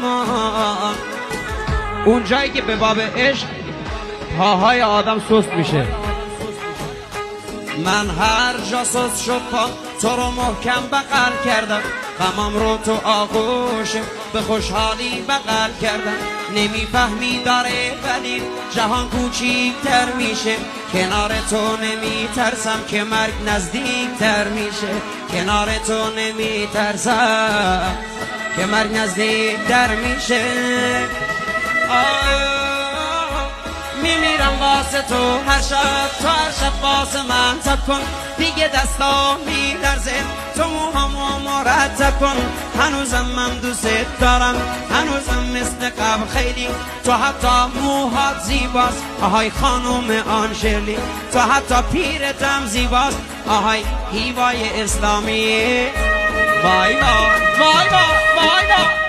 ما. اون جایی که به باب عشق پاهای آدم سست میشه. من هر جا سست شد پا تو رو محکم بغل کردم، غمم رو تو آغوشم به خوشحالی بغل کردم. نمیفهمی داره ولی جهان کوچیک‌تر میشه، کنار تو نمیترسم که مرگ نزدیک‌تر میشه. کنار تو نمیترسم که مرگ نزدیک‌تر میشه. میمیرم واسه تو هر شب، تو هر شب واسه من تب کن. دیگه دستا میلرزه تو موهامو مرتب کن. هنوزم من دوست دارم، هنوزم مثل قبل خیلی. تو حتی موهات زیباست آهای خانم آنژلی، تو حتی پیرتم زیباست آهای هیوای اسلامی. وای وای وای وای وای وای.